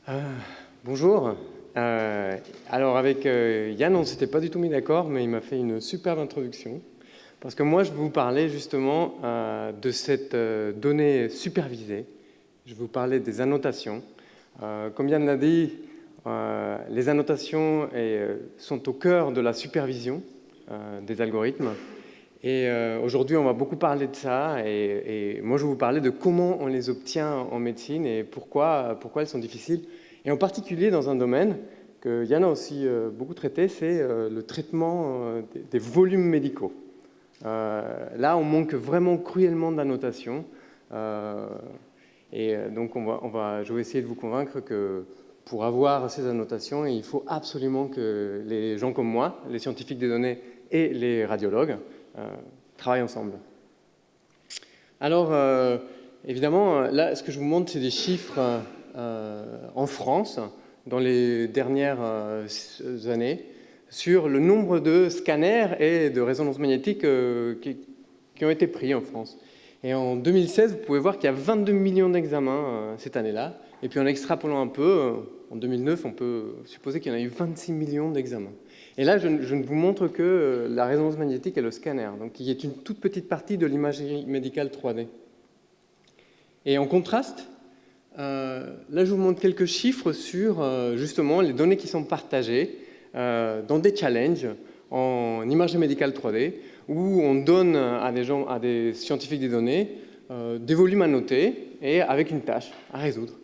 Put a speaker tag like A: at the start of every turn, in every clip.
A: Euh, Bonjour. Alors avec Yann, on ne s'était pas du tout mis d'accord, mais il m'a fait une superbe introduction. Parce que moi, je vais vous parler justement de cette donnée supervisée. Je vais vous parler des annotations. Comme Yann l'a dit, les annotations sont au cœur de la supervision des algorithmes. Et aujourd'hui, on va beaucoup parler de ça. Et moi, je vais vous parler de comment on les obtient en médecine et pourquoi elles sont difficiles. Et en particulier dans un domaine que Yann a aussi beaucoup traité, c'est le traitement des volumes médicaux. Là, on manque vraiment cruellement d'annotations. Donc, je vais essayer de vous convaincre que pour avoir ces annotations, il faut absolument que les gens comme moi, les scientifiques des données et les radiologues, travaillent ensemble. Alors, évidemment, là, ce que je vous montre, c'est des chiffres en France, dans les dernières années, sur le nombre de scanners et de résonances magnétiques qui ont été pris en France. Et en 2016, vous pouvez voir qu'il y a 22 millions d'examens cette année-là. Et puis en extrapolant un peu, en 2009, on peut supposer qu'il y en a eu 26 millions d'examens. Et là, je ne vous montre que la résonance magnétique et le scanner, donc qui est une toute petite partie de l'imagerie médicale 3D. Et en contraste, là, je vous montre quelques chiffres sur justement les données qui sont partagées dans des challenges en imagerie médicale 3D, où on donne à des scientifiques des données des volumes à noter et avec une tâche à résoudre.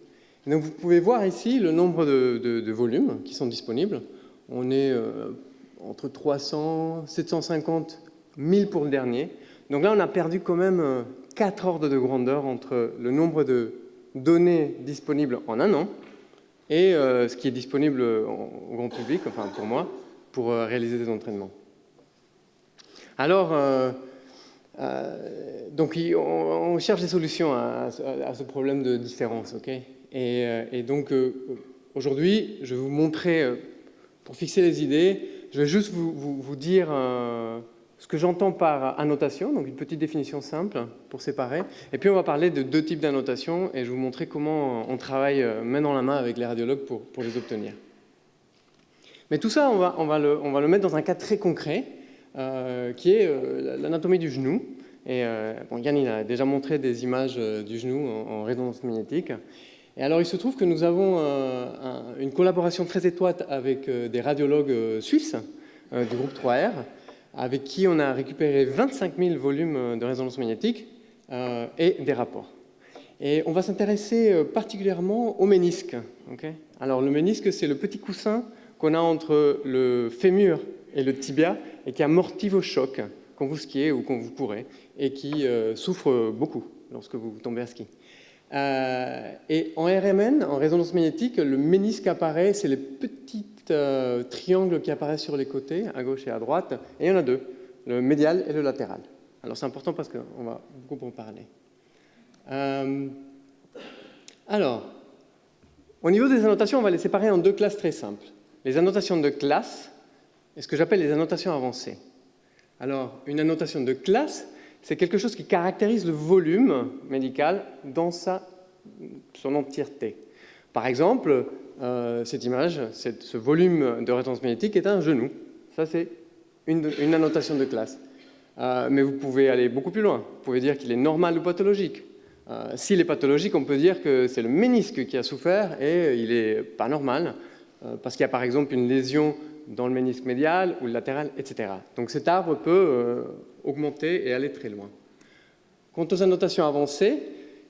A: Et donc, vous pouvez voir ici le nombre de volumes qui sont disponibles. On est entre 300, 750, 1000 pour le dernier. Donc là, on a perdu quand même 4 ordres de grandeur entre le nombre de données disponibles en un an et ce qui est disponible au grand public, enfin pour moi, pour réaliser des entraînements. Alors, donc on cherche des solutions à ce problème de différence, ok ? Et donc aujourd'hui, je vais vous montrer, pour fixer les idées, je vais juste vous dire ce que j'entends par annotation, donc une petite définition simple pour séparer. Et puis on va parler de deux types d'annotations et je vais vous montrer comment on travaille main dans la main avec les radiologues pour les obtenir. Mais tout ça, on va le mettre dans un cas très concret, qui est l'anatomie du genou. Et Yann il a déjà montré des images du genou en résonance magnétique. Et alors, il se trouve que nous avons une collaboration très étroite avec des radiologues suisses du groupe 3R, avec qui on a récupéré 25 000 volumes de résonance magnétique et des rapports. Et on va s'intéresser particulièrement au ménisque. Okay ? Alors, le ménisque, c'est le petit coussin qu'on a entre le fémur et le tibia et qui amortit vos chocs quand vous skiez ou quand vous courez et qui souffre beaucoup lorsque vous tombez à ski. Et en RMN, en résonance magnétique, le ménisque apparaît, c'est les petits triangles qui apparaissent sur les côtés, à gauche et à droite, et il y en a deux, le médial et le latéral. Alors c'est important parce qu'on va beaucoup en parler. Alors, au niveau des annotations, on va les séparer en deux classes très simples. Les annotations de classe et ce que j'appelle les annotations avancées. Alors, une annotation de classe, c'est quelque chose qui caractérise le volume médical dans son entièreté. Par exemple, cette image, ce volume de résonance magnétique est un genou. Ça, c'est une annotation de classe. Mais vous pouvez aller beaucoup plus loin. Vous pouvez dire qu'il est normal ou pathologique. S'il est pathologique, on peut dire que c'est le ménisque qui a souffert et il n'est pas normal, parce qu'il y a par exemple une lésion dans le ménisque médial ou le latéral, etc. Donc cet arbre peut augmenter et aller très loin. Quant aux annotations avancées,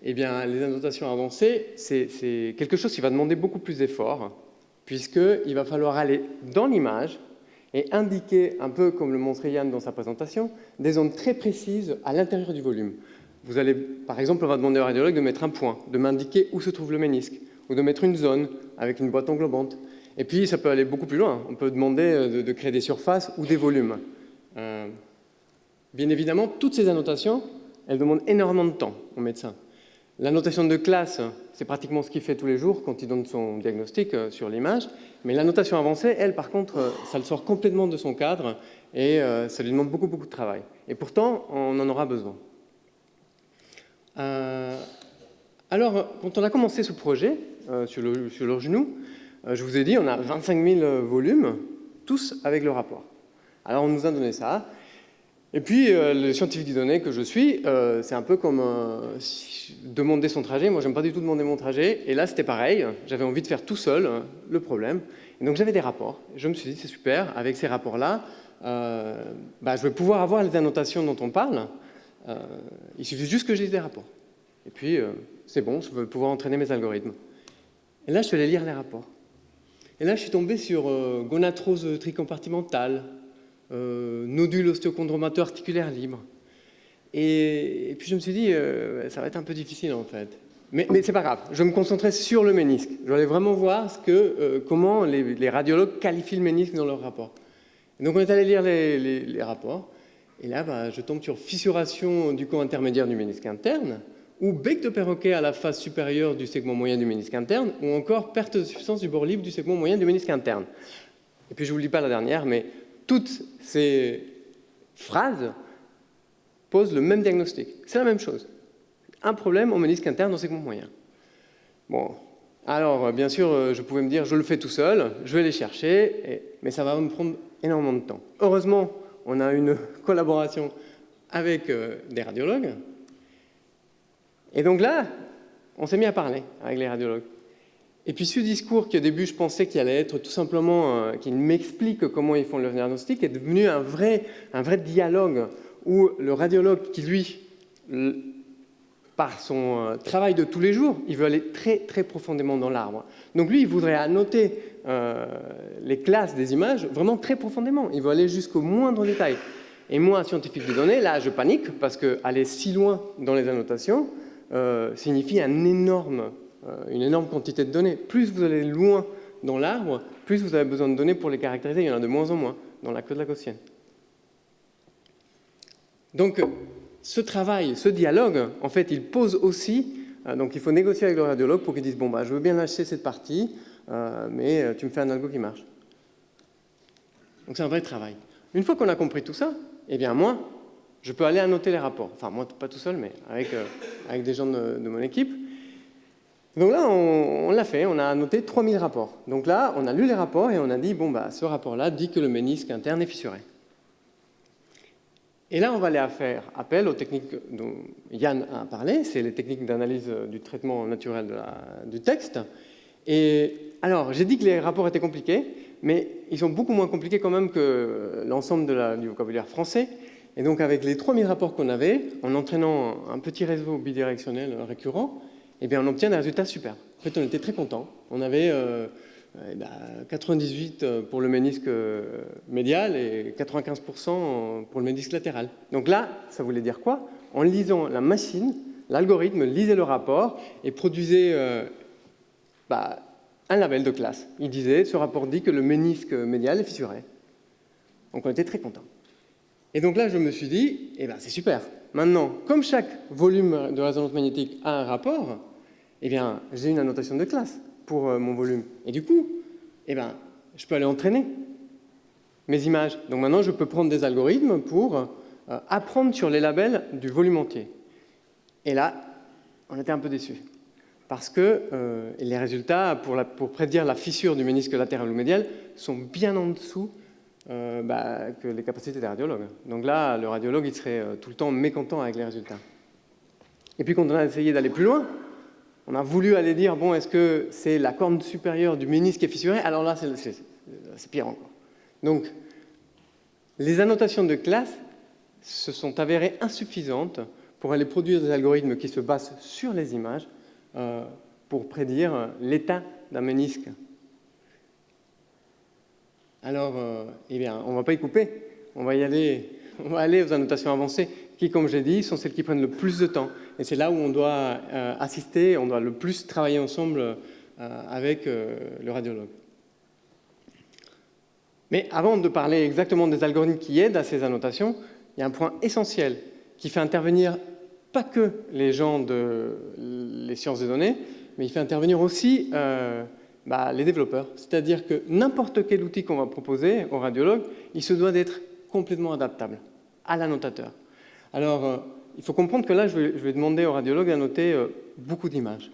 A: eh bien, les annotations avancées, c'est quelque chose qui va demander beaucoup plus d'efforts, puisqu'il va falloir aller dans l'image et indiquer, un peu comme le montrait Yann dans sa présentation, des zones très précises à l'intérieur du volume. Vous allez, par exemple, on va demander au radiologue de mettre un point, de m'indiquer où se trouve le ménisque, ou de mettre une zone avec une boîte englobante. Et puis, ça peut aller beaucoup plus loin. On peut demander de créer des surfaces ou des volumes. Bien évidemment, toutes ces annotations, elles demandent énormément de temps au médecin. L'annotation de classe, c'est pratiquement ce qu'il fait tous les jours quand il donne son diagnostic sur l'image. Mais l'annotation avancée, elle, par contre, ça le sort complètement de son cadre et ça lui demande beaucoup, beaucoup de travail. Et pourtant, on en aura besoin. Alors, quand on a commencé ce projet, sur leur genou. Je vous ai dit, on a 25 000 volumes, tous avec le rapport. Alors on nous a donné ça. Et puis, le scientifique des données que je suis, c'est un peu comme demander son trajet. Moi, j'aime pas du tout demander mon trajet. Et là, c'était pareil. J'avais envie de faire tout seul le problème. Et donc, j'avais des rapports. Je me suis dit, c'est super. Avec ces rapports-là, je vais pouvoir avoir les annotations dont on parle. Il suffit juste que j'ai des rapports. Et puis, c'est bon, je vais pouvoir entraîner mes algorithmes. Et là, je suis allé lire les rapports. Et là, je suis tombé sur gonarthrose tricompartimentale, nodule ostéochondromateux articulaire libre. Et puis je me suis dit, ça va être un peu difficile en fait. Mais c'est pas grave, je me concentrais sur le ménisque. Je voulais vraiment voir comment les radiologues qualifient le ménisque dans leurs rapports. Et donc on est allé lire les rapports, et là je tombe sur fissuration du cône intermédiaire du ménisque interne, ou bec de perroquet à la face supérieure du segment moyen du ménisque interne, ou encore perte de substance du bord libre du segment moyen du ménisque interne. Et puis je ne vous lis pas la dernière, mais toutes ces phrases posent le même diagnostic. C'est la même chose. Un problème au ménisque interne au segment moyen. Bon, alors bien sûr, je pouvais me dire, je le fais tout seul, je vais les chercher, mais ça va me prendre énormément de temps. Heureusement, on a une collaboration avec des radiologues. Et donc là, on s'est mis à parler avec les radiologues. Et puis ce discours qui au début je pensais qu'il allait être tout simplement qu'il m'explique comment ils font le diagnostic est devenu un vrai dialogue où le radiologue qui lui, par son travail de tous les jours, il veut aller très très profondément dans l'arbre. Donc lui, il voudrait annoter les classes des images vraiment très profondément. Il veut aller jusqu'au moindre détail. Et moi, scientifique des données, là je panique parce qu'aller si loin dans les annotations signifie une énorme quantité de données. Plus vous allez loin dans l'arbre, plus vous avez besoin de données pour les caractériser. Il y en a de moins en moins dans la queue de la gaussienne. Donc, ce travail, ce dialogue, en fait, il pose aussi... donc, il faut négocier avec le radiologue pour qu'il dise « Bon, je veux bien lâcher cette partie, mais tu me fais un algo qui marche. » Donc, c'est un vrai travail. Une fois qu'on a compris tout ça, eh bien, moi, je peux aller annoter les rapports. Enfin, moi, pas tout seul, mais avec des gens de mon équipe. Donc là, on l'a fait, on a annoté 3000 rapports. Donc là, on a lu les rapports et on a dit, ce rapport-là dit que le ménisque interne est fissuré. Et là, on va aller faire appel aux techniques dont Yann a parlé, c'est les techniques d'analyse du traitement naturel du texte. Et alors, j'ai dit que les rapports étaient compliqués, mais ils sont beaucoup moins compliqués quand même que l'ensemble du vocabulaire français. Et donc, avec les 3000 rapports qu'on avait, en entraînant un petit réseau bidirectionnel récurrent, eh bien, on obtient des résultats super. En fait, on était très contents. On avait 98 pour le ménisque médial et 95% pour le ménisque latéral. Donc là, ça voulait dire quoi? En lisant la machine, l'algorithme lisait le rapport et produisait un label de classe. Il disait, ce rapport dit que le ménisque médial est fissuré. Donc on était très contents. Et donc là, je me suis dit, c'est super. Maintenant, comme chaque volume de résonance magnétique a un rapport, j'ai une annotation de classe pour mon volume. Et du coup, je peux aller entraîner mes images. Donc maintenant, je peux prendre des algorithmes pour apprendre sur les labels du volume entier. Et là, on était un peu déçus. Parce que les résultats pour prédire la fissure du ménisque latéral ou médial sont bien en dessous que les capacités des radiologues. Donc là, le radiologue, il serait tout le temps mécontent avec les résultats. Et puis, quand on a essayé d'aller plus loin, on a voulu aller dire, est-ce que c'est la corne supérieure du ménisque qui est fissurée? Alors là, c'est pire encore. Donc, les annotations de classe se sont avérées insuffisantes pour aller produire des algorithmes qui se basent sur les images pour prédire l'état d'un ménisque. Alors, on ne va pas y couper. On va aller aux annotations avancées qui, comme j'ai dit, sont celles qui prennent le plus de temps. Et c'est là où on doit assister, on doit le plus travailler ensemble avec le radiologue. Mais avant de parler exactement des algorithmes qui aident à ces annotations, il y a un point essentiel qui fait intervenir pas que les gens les sciences des données, mais il fait intervenir aussi les développeurs. C'est-à-dire que n'importe quel outil qu'on va proposer au radiologue, il se doit d'être complètement adaptable à l'annotateur. Alors, il faut comprendre que là, je vais demander au radiologue d'annoter beaucoup d'images.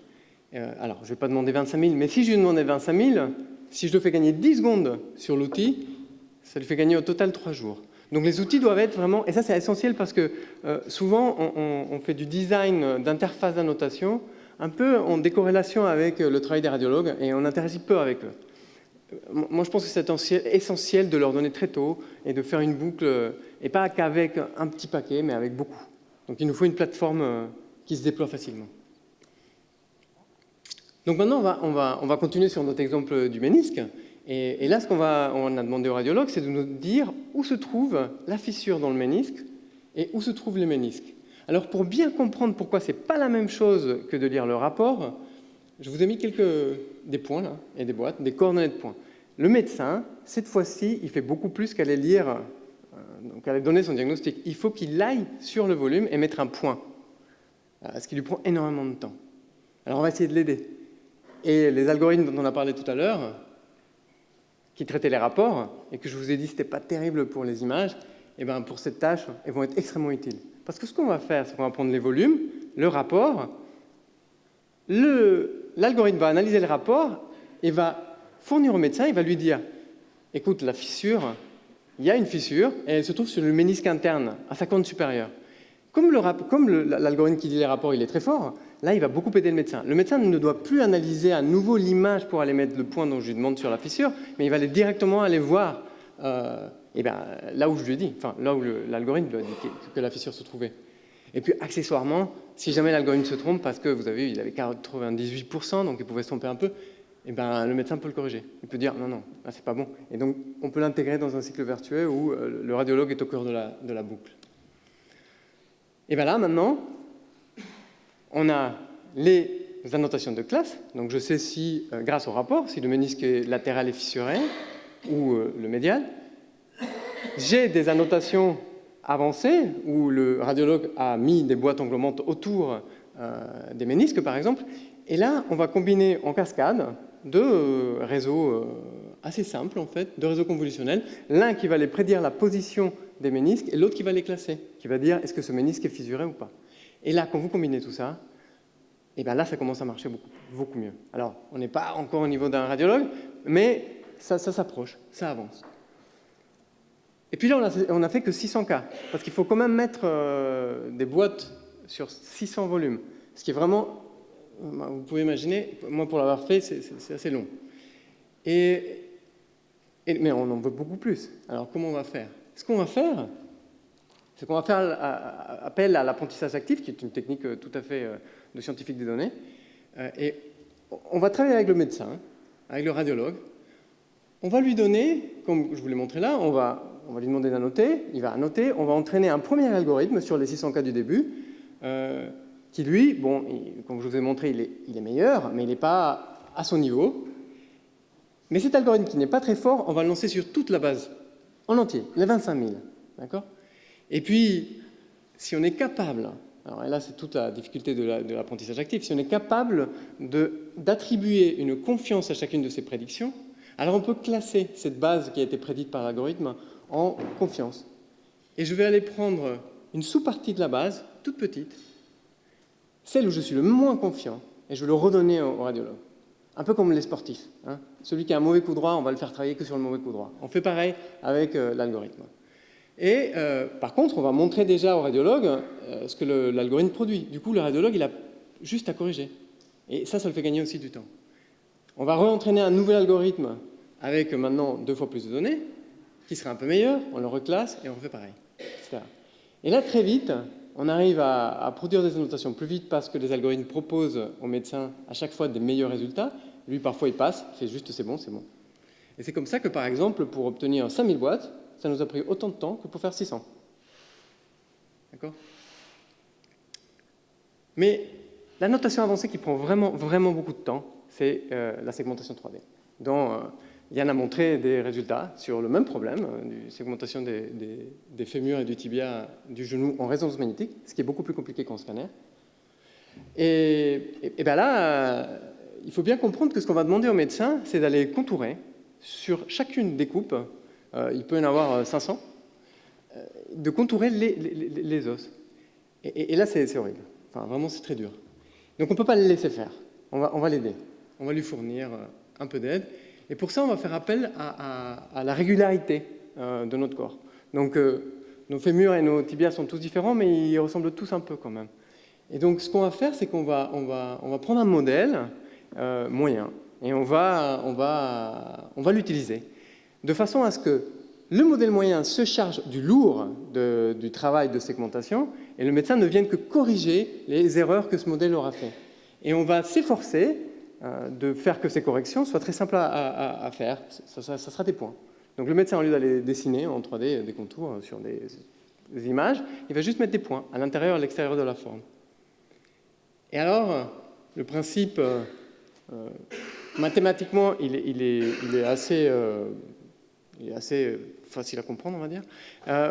A: Alors, je ne vais pas demander 25 000, mais si je lui demandais 25 000, si je le fais gagner 10 secondes sur l'outil, ça lui fait gagner au total 3 jours. Donc les outils doivent être vraiment... Et ça, c'est essentiel parce que souvent, on fait du design d'interface d'annotation un peu en décorrélation avec le travail des radiologues et on interagit peu avec eux. Moi, je pense que c'est essentiel de leur donner très tôt et de faire une boucle, et pas qu'avec un petit paquet, mais avec beaucoup. Donc il nous faut une plateforme qui se déploie facilement. Donc maintenant, on va continuer sur notre exemple du ménisque. Et là, on a demandé au radiologue, c'est de nous dire où se trouve la fissure dans le ménisque et où se trouvent les ménisques. Alors, pour bien comprendre pourquoi ce n'est pas la même chose que de lire le rapport, je vous ai mis des points là, et des boîtes, des coordonnées de points. Le médecin, cette fois-ci, il fait beaucoup plus qu'aller lire, donc aller donner son diagnostic. Il faut qu'il aille sur le volume et mettre un point, ce qui lui prend énormément de temps. Alors, on va essayer de l'aider. Et les algorithmes dont on a parlé tout à l'heure, qui traitaient les rapports, et que je vous ai dit que ce n'était pas terrible pour les images, et bien pour cette tâche, elles vont être extrêmement utiles. Parce que ce qu'on va faire, c'est qu'on va prendre les volumes, le rapport, l'algorithme va analyser le rapport et va fournir au médecin, il va lui dire « Écoute, la fissure, il y a une fissure, et elle se trouve sur le ménisque interne, à sa corne supérieure. » Comme l'algorithme qui lit les rapports, il est très fort, là, il va beaucoup aider le médecin. Le médecin ne doit plus analyser à nouveau l'image pour aller mettre le point dont je lui demande sur la fissure, mais il va directement aller voir là où je lui ai dit, enfin, là où l'algorithme lui a dit que la fissure se trouvait. Et puis, accessoirement, si jamais l'algorithme se trompe, parce que, vous avez vu, il avait 98%, donc il pouvait se tromper un peu, le médecin peut le corriger. Il peut dire, non, non, là, c'est pas bon. Et donc, on peut l'intégrer dans un cycle vertueux où le radiologue est au cœur de la boucle. Et bien là, maintenant, on a les annotations de classe. Donc je sais si, grâce au rapport, si le ménisque latéral est fissuré ou le médial. J'ai des annotations avancées où le radiologue a mis des boîtes englobantes autour des ménisques, par exemple. Et là, on va combiner en cascade deux réseaux assez simples, en fait, deux réseaux convolutionnels. L'un qui va les prédire la position des ménisques et l'autre qui va les classer, qui va dire est-ce que ce ménisque est fissuré ou pas. Et là, quand vous combinez tout ça, et bien là, ça commence à marcher beaucoup mieux. Alors, on n'est pas encore au niveau d'un radiologue, mais ça s'approche, ça avance. Et puis là, on a fait que 600 cas, parce qu'il faut quand même mettre des boîtes sur 600 volumes, ce qui est vraiment, vous pouvez imaginer, moi pour l'avoir fait, c'est assez long. Mais on en veut beaucoup plus. Alors, comment on va faire ? Ce qu'on va faire, c'est qu'on va faire appel à l'apprentissage actif, qui est une technique tout à fait de scientifique des données. Et on va travailler avec le médecin, avec le radiologue. On va lui donner, comme je vous l'ai montré là, on va lui demander d'annoter, il va annoter, on va entraîner un premier algorithme sur les 600 cas du début, qui lui, bon, comme je vous ai montré, il est meilleur, mais il n'est pas à son niveau. Mais cet algorithme qui n'est pas très fort, on va le lancer sur toute la base, en entier, les 25 000. D'accord ? Et puis, si on est capable, alors là c'est toute la difficulté de l'apprentissage actif, si on est capable d'attribuer une confiance à chacune de ces prédictions, alors on peut classer cette base qui a été prédite par l'algorithme en confiance. Et je vais aller prendre une sous-partie de la base, toute petite, celle où je suis le moins confiant, et je vais le redonner au radiologue. Un peu comme les sportifs. Hein. Celui qui a un mauvais coup droit, on va le faire travailler que sur le mauvais coup droit. On fait pareil avec l'algorithme. Et par contre, on va montrer déjà au radiologue ce que l'algorithme produit. Du coup, le radiologue, il a juste à corriger. Et ça le fait gagner aussi du temps. On va re-entraîner un nouvel algorithme avec maintenant 2 fois plus de données, qui sera un peu meilleur, on le reclasse et on fait pareil, etc. Et là, très vite, on arrive à produire des annotations plus vite parce que les algorithmes proposent au médecin à chaque fois des meilleurs résultats. Lui, parfois, il passe, il fait juste c'est bon, c'est bon. Et c'est comme ça que, par exemple, pour obtenir 5000 boîtes, ça nous a pris autant de temps que pour faire 600. D'accord ? Mais la notation avancée qui prend vraiment beaucoup de temps, c'est la segmentation 3D, dont Yann a montré des résultats sur le même problème, de segmentation des fémurs et du tibia du genou en résonance magnétique, ce qui est beaucoup plus compliqué qu'en scanner. Et bien là, il faut bien comprendre que ce qu'on va demander au médecin, c'est d'aller contourer sur chacune des coupes, il peut y en avoir 500, de contourer les os. Et là, c'est horrible. Enfin, vraiment, c'est très dur. Donc, on ne peut pas les laisser faire. on va l'aider. On va lui fournir un peu d'aide. Et pour ça, on va faire appel à la régularité de notre corps. Donc, nos fémurs et nos tibias sont tous différents, mais ils ressemblent tous un peu quand même. Et donc, ce qu'on va faire, c'est qu'on va prendre un modèle moyen et on va l'utiliser de façon à ce que le modèle moyen se charge du lourd du travail de segmentation et le médecin ne vienne que corriger les erreurs que ce modèle aura fait. Et on va s'efforcer de faire que ces corrections soient très simples à faire. Ça sera des points. Donc le médecin, au lieu d'aller dessiner en 3D des contours sur des images, il va juste mettre des points à l'intérieur et à l'extérieur de la forme. Et alors, le principe, mathématiquement, il est assez facile à comprendre, on va dire.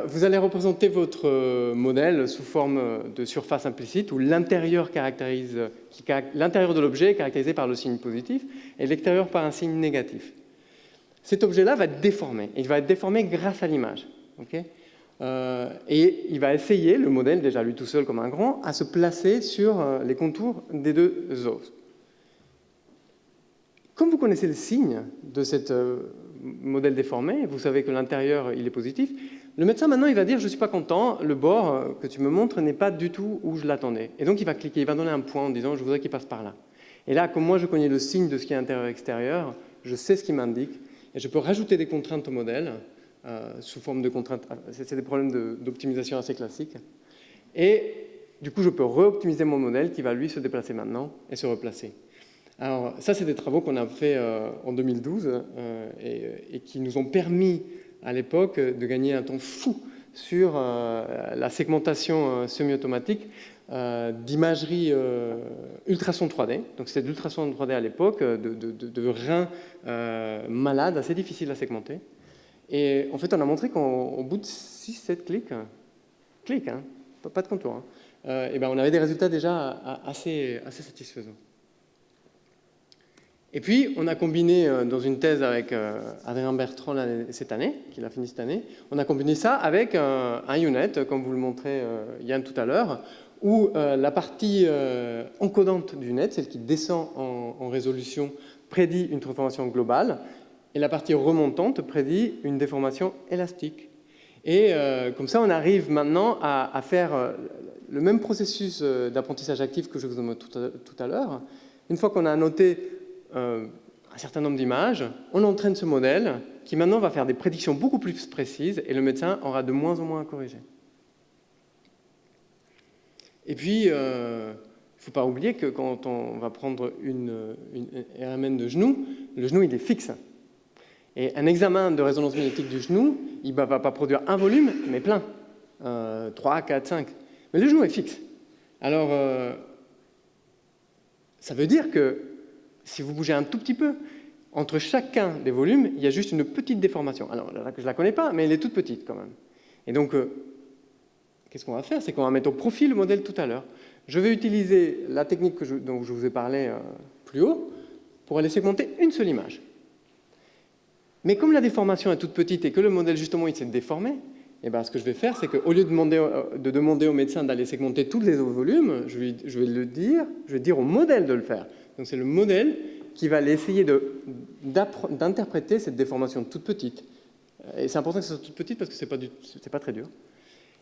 A: Vous allez représenter votre modèle sous forme de surface implicite où l'intérieur de l'objet est caractérisé par le signe positif et l'extérieur par un signe négatif. Cet objet-là va être déformé. Il va être déformé grâce à l'image. Okay, et il va essayer, le modèle, déjà lui tout seul comme un grand, à se placer sur les contours des deux os. Comme vous connaissez le signe de ce modèle déformé, vous savez que l'intérieur il est positif, le médecin maintenant il va dire je ne suis pas content, le bord que tu me montres n'est pas du tout où je l'attendais. Et donc il va cliquer, il va donner un point en disant je voudrais qu'il passe par là. Et là, comme moi je connais le signe de ce qui est intérieur-extérieur, je sais ce qu'il m'indique et je peux rajouter des contraintes au modèle sous forme de contraintes. C'est des problèmes d'optimisation assez classiques. Et du coup je peux re-optimiser mon modèle qui va lui se déplacer maintenant et se replacer. Alors, ça, c'est des travaux qu'on a fait en 2012 et qui nous ont permis, à l'époque, de gagner un temps fou sur la segmentation semi-automatique d'imagerie ultrason 3D. Donc, c'était de l'ultrason 3D à l'époque, de reins malades, assez difficiles à segmenter. Et en fait, on a montré qu'au bout de 6-7 clics, hein, pas de contour, hein, et ben, on avait des résultats déjà assez satisfaisants. Et puis, on a combiné dans une thèse avec Adrien Bertrand cette année, qu'il a fini cette année, on a combiné ça avec un UNet, comme vous le montrait Yann tout à l'heure, où la partie encodante du net, celle qui descend en résolution, prédit une transformation globale, et la partie remontante prédit une déformation élastique. Et comme ça, on arrive maintenant à faire le même processus d'apprentissage actif que je vous ai montré tout à l'heure. Une fois qu'on a noté un certain nombre d'images, on entraîne ce modèle qui maintenant va faire des prédictions beaucoup plus précises et le médecin aura de moins en moins à corriger. Et puis, il ne faut pas oublier que quand on va prendre une RMN de genou, le genou il est fixe. Et un examen de résonance magnétique du genou, il ne va pas produire un volume, mais plein. 3, 4, 5. Mais le genou est fixe. Alors, ça veut dire que si vous bougez un tout petit peu, entre chacun des volumes, il y a juste une petite déformation. Alors là, je ne la connais pas, mais elle est toute petite quand même. Et donc, qu'est-ce qu'on va faire? C'est qu'on va mettre au profit le modèle tout à l'heure. Je vais utiliser la technique dont je vous ai parlé plus haut pour aller segmenter une seule image. Mais comme la déformation est toute petite et que le modèle, justement, il s'est déformé, eh ben, ce que je vais faire, c'est qu'au lieu de demander au médecin d'aller segmenter tous les volumes, je vais dire au modèle de le faire. Donc c'est le modèle qui va aller essayer d'interpréter cette déformation toute petite. Et c'est important que ce soit toute petite parce que c'est pas très dur.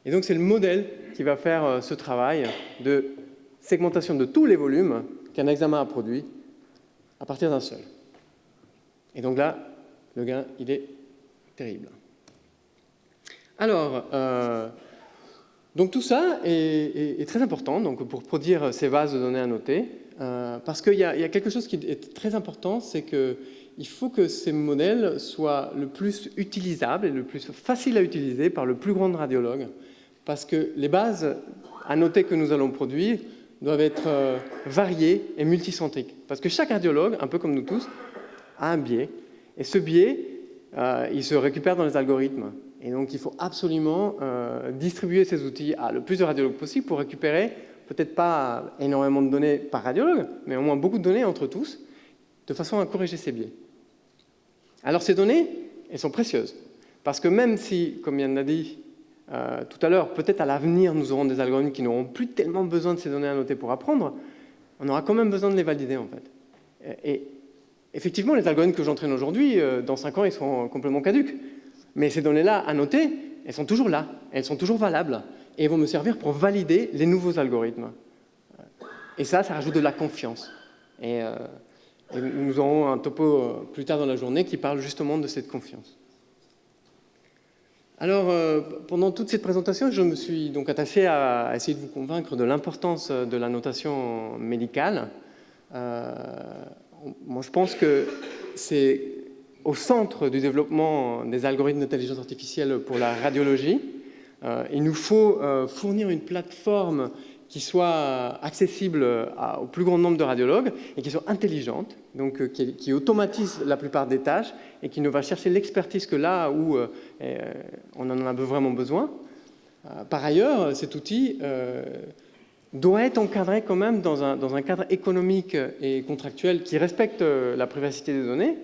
A: Et donc c'est le modèle qui va faire ce travail de segmentation de tous les volumes qu'un examen a produit à partir d'un seul. Et donc là, le gain, il est terrible. Alors, donc tout ça est très important donc pour produire ces bases de données à noter, parce qu'il y a quelque chose qui est très important, c'est qu'il faut que ces modèles soient le plus utilisables et le plus facile à utiliser par le plus grand radiologue, parce que les bases à noter que nous allons produire doivent être variées et multicentriques, parce que chaque radiologue, un peu comme nous tous, a un biais, et ce biais, il se récupère dans les algorithmes. Et donc, il faut absolument distribuer ces outils à le plus de radiologues possible pour récupérer, peut-être pas énormément de données par radiologue, mais au moins beaucoup de données entre tous, de façon à corriger ces biais. Alors, ces données, elles sont précieuses. Parce que même si, comme Yann l'a dit tout à l'heure, peut-être à l'avenir, nous aurons des algorithmes qui n'auront plus tellement besoin de ces données à noter pour apprendre, on aura quand même besoin de les valider, en fait. Et effectivement, les algorithmes que j'entraîne aujourd'hui, dans 5 ans, ils seront complètement caducs. Mais ces données-là, à noter, elles sont toujours là, elles sont toujours valables, et elles vont me servir pour valider les nouveaux algorithmes. Et ça rajoute de la confiance. Et nous aurons un topo plus tard dans la journée qui parle justement de cette confiance. Alors, pendant toute cette présentation, je me suis donc attaché à essayer de vous convaincre de l'importance de la notation médicale. Moi, je pense que c'est au centre du développement des algorithmes d'intelligence artificielle pour la radiologie. Il nous faut fournir une plateforme qui soit accessible au plus grand nombre de radiologues et qui soit intelligente, donc qui automatise la plupart des tâches et qui ne va chercher l'expertise que là où on en a vraiment besoin. Par ailleurs, cet outil doit être encadré quand même dans un cadre économique et contractuel qui respecte la privacité des données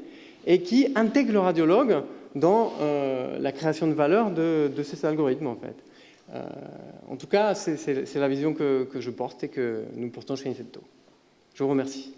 A: et qui intègre le radiologue dans la création de valeur de ces algorithmes, en fait. En tout cas, c'est la vision que je porte et que nous portons chez Incepto. Je vous remercie.